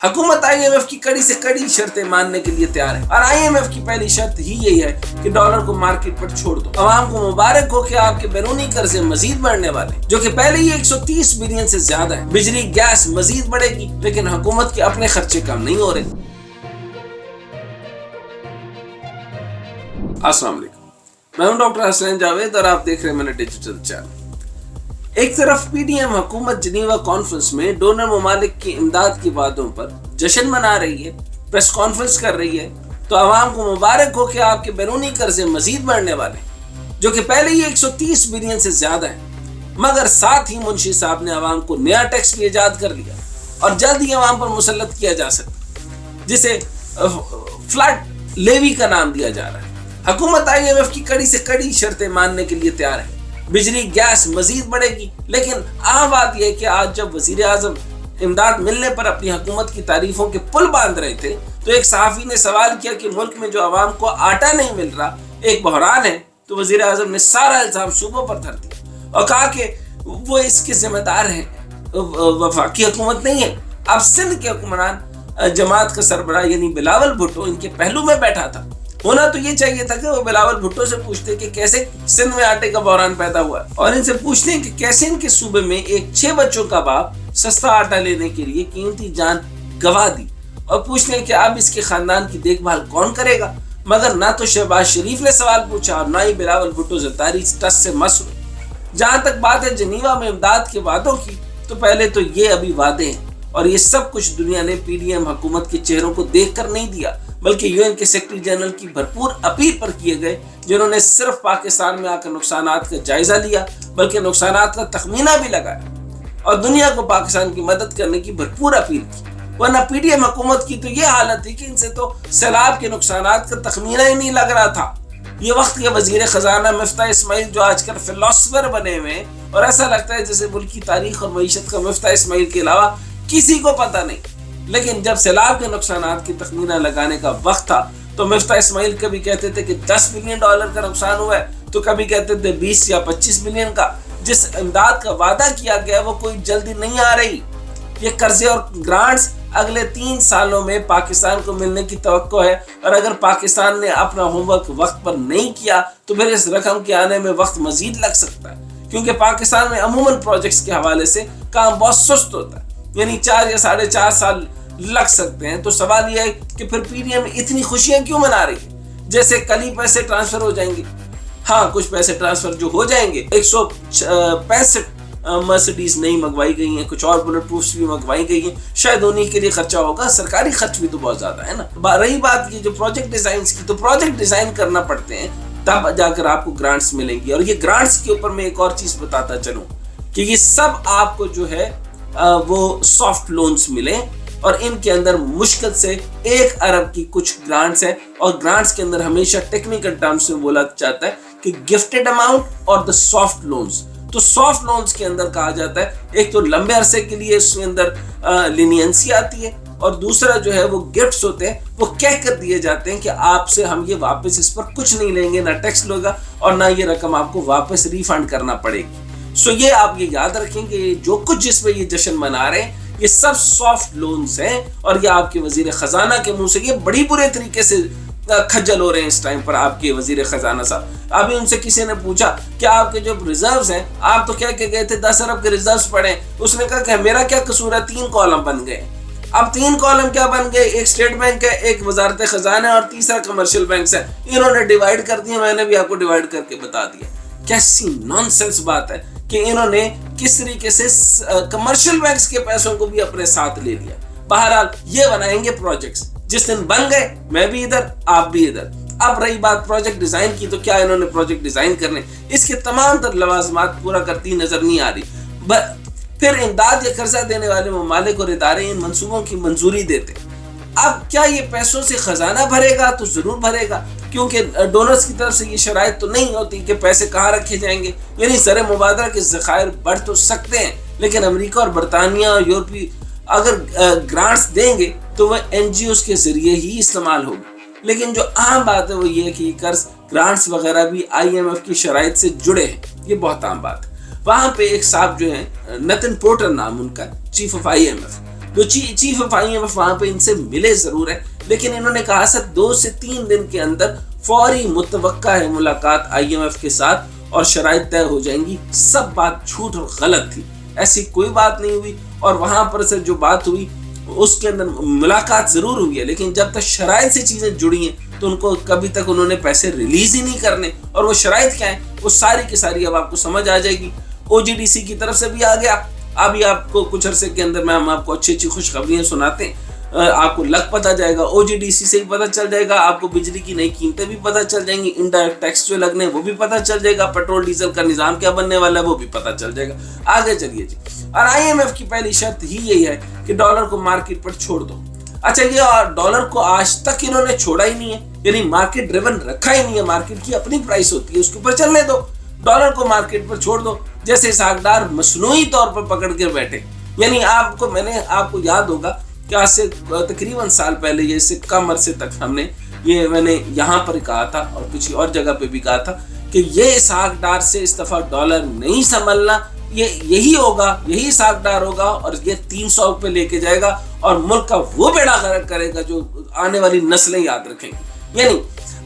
हुकूमत IMF की कड़ी से कड़ी शर्तें मानने के लिए तैयार है और IMF की पहली शर्त ही यही है कि डॉलर को मार्केट पर छोड़ दो। अवाम को मुबारक हो कि आपके बैरूनी कर्जे मजीद बढ़ने वाले, जो कि पहले ही 130 बिलियन से ज्यादा है। बिजली गैस मजीद बढ़ेगी, लेकिन हुकूमत के अपने खर्चे कम नहीं हो रहे। अस्सलाम वालेकुम, मैं हूं डॉक्टर हसनैन जावेद और आप देख रहे हैं मैंने डिजिटल चैनल। एक तरफ PDM हुकूमत जिनीवा कॉन्फ्रेंस में डोनर ममालिक की इमदाद के वादों पर जश्न मना रही है, प्रेस कॉन्फ्रेंस कर रही है, तो आवाम को मुबारक हो कि आपके बैरूनी कर्जे मजीद बढ़ने वाले, जो कि पहले ही 130 बिलियन से ज्यादा है। मगर साथ ही मुंशी साहब ने आवाम को नया टैक्स भी ईजाद कर लिया और जल्द ही आवाम पर मुसल्लत किया जा सकता, जिसे फ्लैट लेवी का नाम दिया जा रहा है। हुकूमत IMF की कड़ी से कड़ी शर्तें मानने के लिए तैयार है। बिजली गैस मजीद बढ़ेगी, लेकिन आम बात यह कि आज जब वजीर आजम इमदाद मिलने पर अपनी हुकूमत की तारीफों के पुल बांध रहे थे, तो एक सहाफी ने सवाल किया कि मुल्क में जो आवाम को आटा नहीं मिल रहा एक बहरान है, तो वजीर आजम ने सारा इल्जाम सूबों पर धर दिया और कहा कि वो इसके जिम्मेदार हैं, वफाकी हुकूमत नहीं है। अब सिंध के हुक्मरान जमात का सरबराह यानी बिलावल भुट्टो इनके पहलू में बैठा था। होना तो ये चाहिए था कि वो बिलावल भुट्टो से पूछते कि कैसे सिंध में आटे का बहरान पैदा हुआ, और इनसे पूछते कि कैसे इनके सूबे में एक 6 बच्चों का बाप सस्ता आटा लेने के लिए कीमती जान गवा दी, और पूछते हैं कि अब इसके खानदान की देखभाल कौन करेगा। मगर ना तो शहबाज शरीफ ने सवाल पूछा और ना ही बिलावल भुट्टो ज़रदारी टस से मस हुए। जहां तक बात है जिनीवा में इमदाद के वादों की, तो पहले तो ये अभी वादे हैं और ये सब कुछ दुनिया ने PDM हुकूमत के चेहरों को देख कर नहीं दिया, बल्कि UN के सेक्रेटरी जनरल की भरपूर अपील पर किए गए, जिन्होंने सिर्फ पाकिस्तान में आकर नुकसानात का जायजा लिया, बल्कि नुकसानात का तखमीना भी लगाया और दुनिया को पाकिस्तान की मदद करने की भरपूर अपील की। वरना PDM हुकूमत की तो ये हालत थी कि इनसे तो सैलाब के नुकसानात का तखमीना ही नहीं लग रहा था। ये वक्त के वजीर खजाना मिफ्ता इस्माइल, जो आजकल फिलोसफर बने हुए हैं और ऐसा लगता है जैसे मुल्क की तारीख और मईशत का मिफ्ता इस्माइल के अलावा किसी को पता नहीं। लेकिन जब सैलाब के नुकसानात की तखमीना लगाने का वक्त था, तो मिफ्ता इस्माइल कभी कहते थे कि 10 बिलियन डॉलर का नुकसान हुआ है, तो कभी कहते थे 20 या 25 बिलियन का। जिस इमदाद का वादा किया गया वो कोई जल्दी नहीं आ रही। ये कर्जे और ग्रांट्स अगले 3 सालों में पाकिस्तान को मिलने की तवक्को है, और अगर पाकिस्तान ने अपना होमवर्क वक्त पर नहीं किया तो फिर इस रकम के आने में वक्त मजीद लग सकता है, क्योंकि पाकिस्तान में अमूमन प्रोजेक्ट्स के हवाले से काम बहुत सुस्त होता है, यानी 4 या 4.5 साल लग सकते हैं। तो सवाल यह है कि फिर PDM इतनी खुशियां क्यों मना रही है, जैसे कल ही पैसे ट्रांसफर हो जाएंगे। हाँ, कुछ पैसे ट्रांसफर जो हो जाएंगे, 165 मर्सिडीज नई मंगवाई गई हैं, कुछ और बुलेट प्रूफ्स भी मंगवाई गई हैं, शायद उन्हीं के लिए खर्चा होगा। सरकारी खर्च भी तो बहुत ज्यादा है ना। रही बात ये जो प्रोजेक्ट डिजाइन की, तो प्रोजेक्ट डिजाइन करना पड़ते हैं, तब जाकर आपको ग्रांट्स मिलेंगी। और ये ग्रांट्स के ऊपर मैं एक और चीज बताता चलूं कि ये सब आपको जो है वो सॉफ्ट लोन्स मिले, और इनके अंदर मुश्किल से 1 अरब की कुछ ग्रांट्स हैं, और ग्रांट्स के अंदर हमेशा टेक्निकल टर्म्स में बोला जाता है कि गिफ्टेड अमाउंट और द सॉफ्ट लोन्स। तो सॉफ्ट लोन्स के अंदर कहा जाता है एक तो लंबे अरसे के लिए इसके अंदर लीनियंसी आती है, और दूसरा जो है वो गिफ्ट्स होते हैं, वो कह कर दिए जाते हैं कि आपसे हम ये वापस इस पर कुछ नहीं लेंगे, ना टैक्स लगेगा और ना ये रकम आपको वापस रिफंड करना पड़ेगी। सो ये आप ये याद रखेंगे, जो कुछ जिसमें ये जश्न मना रहे हैं ये सब सॉफ्ट लोन्स हैं, और ये आपके वजीर खजाना के मुंह से ये बड़ी बुरे तरीके से खज्जल हो रहे हैं इस टाइम पर आपके वजीर खजाना साहब। अभी उनसे किसी ने पूछा कि आपके जो रिजर्व्स हैं, आप तो क्या गए थे 10 अरब के रिजर्व्स पड़े, उसने कहा कि मेरा क्या कसूर है, 3 कॉलम बन गए। अब 3 कॉलम क्या बन गए, एक स्टेट बैंक है, एक वजारत खजाना और तीसरा कमर्शियल बैंक है। इन्होंने डिवाइड कर दिया, मैंने भी आपको डिवाइड करके बता दिया। कैसी नॉनसेंस बात है कि इन्होंने किस तरीके से कमर्शियल बैंक्स के पैसों को भी अपने साथ ले लिया। बहरहाल ये बनाएंगे प्रोजेक्ट्स, जिस दिन बन गए मैं भी इधर आप भी इधर। अब रही बात प्रोजेक्ट डिजाइन की, तो क्या इन्होंने प्रोजेक्ट डिजाइन करने, इसके तमाम तर लवाजमात पूरा करती नजर नहीं आ रही। फिर इमदाद या कर्जा देने वाले ममालिक और इदारे इन मंसूबों की मंजूरी देते। अब क्या ये पैसों से खजाना भरेगा? तो जरूर भरेगा, क्योंकि डोनर्स की तरफ से ये शराइत तो नहीं होती कि पैसे कहाँ रखे जाएंगे। यानी ज़र मुबादला के ज़खायर बढ़ तो सकते हैं, लेकिन अमेरिका और बरतानिया और यूरोपी अगर ग्रांट्स देंगे तो वह NGOs के जरिए ही इस्तेमाल होगी। लेकिन जो अहम बात है वो ये है कि कर्ज ग्रांट्स वगैरह भी IMF की शराइत से जुड़े हैं, ये बहुत आम बात है। वहाँ पे एक साहब जो है नथिन पोर्टर नाम उनका, चीफ ऑफ IMF, जो चीफ ऑफ IMF वहां पे इनसे मिले जरूर है, लेकिन इन्होंने कहा सर 2 से 3 दिन के अंदर फौरी मुतवक्का है मुलाकात IMF के साथ और शराइत तय हो जाएंगी। सब बात झूठ और गलत थी, ऐसी कोई बात नहीं हुई। और वहां पर से जो बात हुई उसके अंदर मुलाकात जरूर हुई है, लेकिन जब तक शराइत से चीजें जुड़ी हैं तो उनको कभी तक उन्होंने पैसे रिलीज ही नहीं करने। और वो शराइत क्या है वो सारी की सारी अब आपको समझ आ जाएगी। OGDC की तरफ से भी आ गया। अभी आपको कुछ अरसे के अंदर में हम आपको अच्छी अच्छी खुशखबरियां सुनाते हैं, आपको लग पता जाएगा, OGDC से ही पता चल जाएगा, आपको बिजली की नई कीमतें भी पता चल जाएंगी, इनडायरेक्ट टैक्स जो लगने वो भी पता चल जाएगा, पेट्रोल डीजल का निजाम क्या बनने वाला है वो भी पता चल जाएगा। आगे चलिए जी। और IMF की पहली शर्त ही यही है कि डॉलर को मार्केट पर छोड़ दो। अच्छा, ये डॉलर को आज तक इन्होंने छोड़ा ही नहीं है, यानी मार्केट ड्रिवन रखा ही नहीं है। मार्केट की अपनी प्राइस होती है, उसके ऊपर चलने दो, डॉलर को मार्केट पर छोड़ दो। जैसे सागदार मसनूई तौर पर पकड़ के बैठे, यानी आपको याद होगा कि आज से तकरीबन साल पहले, ये इससे कम अरसे तक मैंने यहाँ पर कहा था और किसी और जगह पे भी कहा था कि ये सागदार से इस दफा डॉलर नहीं संभलना, यही होगा, यही सागदार होगा और ये 300 पे लेके जाएगा और मुल्क का वो बेड़ा गर्क करेगा जो आने वाली नस्लें याद रखेंगी। यानी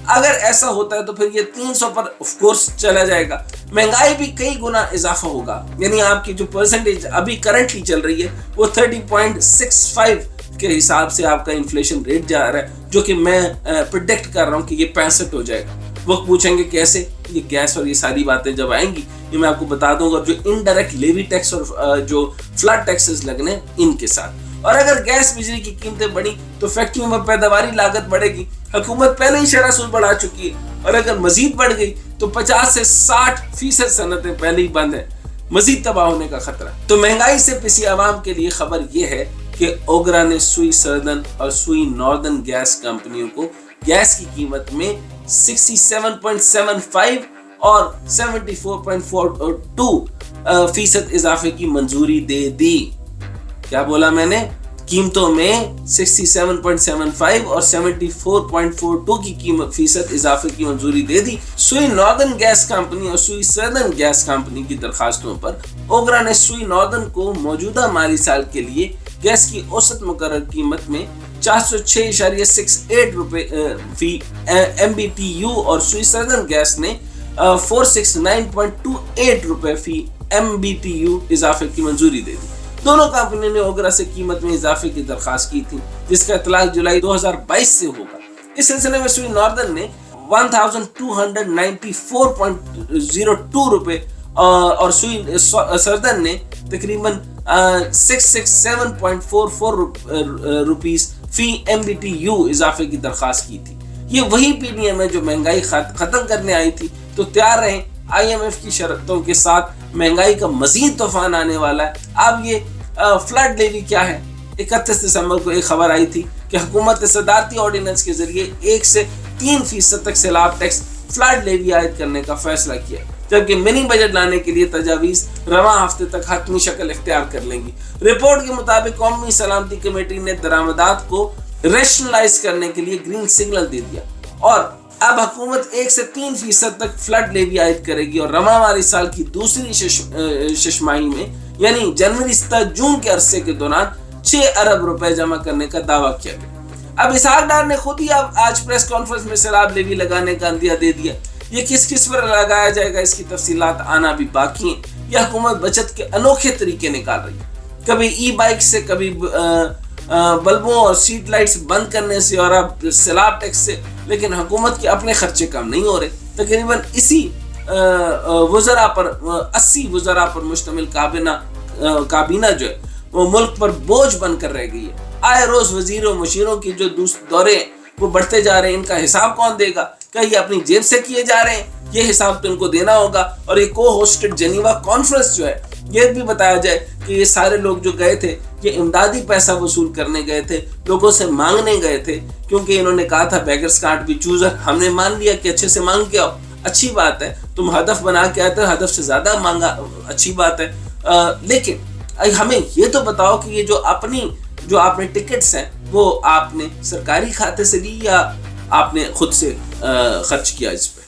अगर ऐसा होता है तो फिर ये 300 पर ऑफ कोर्स चला जाएगा, महंगाई भी कई गुना इजाफा होगा। यानी आपकी जो परसेंटेज अभी करंटली चल रही है वो 30.65 के हिसाब से आपका इन्फ्लेशन रेट जा रहा है, जो कि मैं प्रिडिक्ट कर रहा हूँ कि ये 65 हो जाएगा। वो पूछेंगे कैसे, ये गैस और ये सारी बातें जब आएंगी ये मैं आपको बता दूंगा, जो इनडायरेक्ट लेवी टैक्स और जो फ्लड टैक्सेस लगने इनके साथ। और अगर गैस बिजली की कीमतें बढ़ी तो फैक्ट्रियों में पैदावारी लागत बढ़ेगी। हुकूमत पहले ही शरह सूद बढ़ा चुकी है और अगर मजीद बढ़ गई तो 50 से 60% सनतें पहले ही बंद है, मजीद तबाह होने का खतरा। तो महंगाई से पिसी आवाम के लिए खबर यह है कि ओगरा ने सुई सदर्न और सुई नॉर्दर्न गैस कंपनियों को गैस की कीमत में 67.75 और 74.42% इजाफे की मंजूरी दे दी। क्या बोला मैंने? कीमतों में 67.75 और 74.42 की कीमत फीसद इजाफे की मंजूरी दे दी। सुई नॉर्दर्न गैस कंपनी और सुई सदर्न गैस कंपनी की दरखास्तों पर ओगरा ने सुई नॉर्दर्न को मौजूदा माली साल के लिए गैस की औसत मुकर्रर कीमत में 406.68 रुपए फी MBTU और सुई सदर्न गैस ने 469.28 रुपए फी MBTU इजाफे की मंजूरी दे दी। दोनों कंपनियों ने ओगरा से कीमत में इजाफे की दरखास्त की थी, जिसका इतलाक जुलाई 2022 से होगा। इस सिलसिले में सुई नॉर्दर्न ने 1294.02 रुपए और सुई सदर्न ने तकरीबन 667.44 रुपीस फी MBTU इजाफे की दरखास्त की थी। ये वही PDM है जो महंगाई खत्म करने आई थी। तो तैयार रहें, IMF की शर्तों के साथ महंगाई का मजीद तूफान आने वाला है। अब ये फ्लड लेवी क्या है? 31 दिसंबर को एक खबर आई थी कि हुकूमत ने सदारती ऑर्डिनेंस के जरिए 1 से 3% तक सैलाब टैक्स फ्लड लेवी आयद करने का फैसला किया, जबकि मिनी बजट लाने के लिए तजावीज रवां हफ्ते तक हतमी शक्ल इख्तियार कर लेंगी। रिपोर्ट के मुताबिक कौमी सलामती कमेटी ने दरामदात को रेशनलाइज करने के लिए ग्रीन सिग्नल दे दिया और अब हुकूमत 1 से 3% तक फ्लड लेवी आयद करेगी और रवां माली साल की दूसरी शशमाही में यानी जनवरी से जून के अरसे के दौरान 6 अरब रुपए जमा करने का दावा किया गया। अब इसहाक डार ने खुद ही आज प्रेस कॉन्फ्रेंस में सैलाब लेवी लगाने का अंदिया दे दिया। ये किस पर लगाया जाएगा इसकी तफसीलात आना भी बाकी है। यह हुकूमत बचत के अनोखे तरीके निकाल रही है, कभी ई-बाइक से, कभी बल्बों और स्ट्रीट लाइट्स बंद करने से और अब सैलाब टैक्स से, लेकिन हुकूमत के अपने खर्चे कम नहीं हो रहे। तकरीबन इसी वज़रा पर 80 वज़रा पर मुश्तमिल काबीना जो है वो मुल्क पर बोझ बनकर रह गई है। आए रोज वजीरों मुशीरों की जो दौरे वो बढ़ते जा रहे हैं, इनका हिसाब कौन देगा? क्या ये अपनी जेब से किए जा रहे हैं? ये हिसाब तो इनको देना होगा। और ये को होस्टेड जेनीवा कॉन्फ्रेंस जो है, ये भी बताया जाए कि ये सारे लोग जो गए थे ये इमदादी पैसा वसूल करने गए थे, लोगों से मांगने गए थे, क्योंकि इन्होंने कहा था बेगर्स कांट बी चूजर। हमने मान लिया कि अच्छे से मांग के आओ, अच्छी बात है, तुम हदफ बना के आते हो, हदफ से ज्यादा मांगा, अच्छी बात है। लेकिन हमें ये तो बताओ कि ये जो आपने टिकट्स हैं वो आपने सरकारी खाते से ली या आपने खुद से खर्च किया इस पे?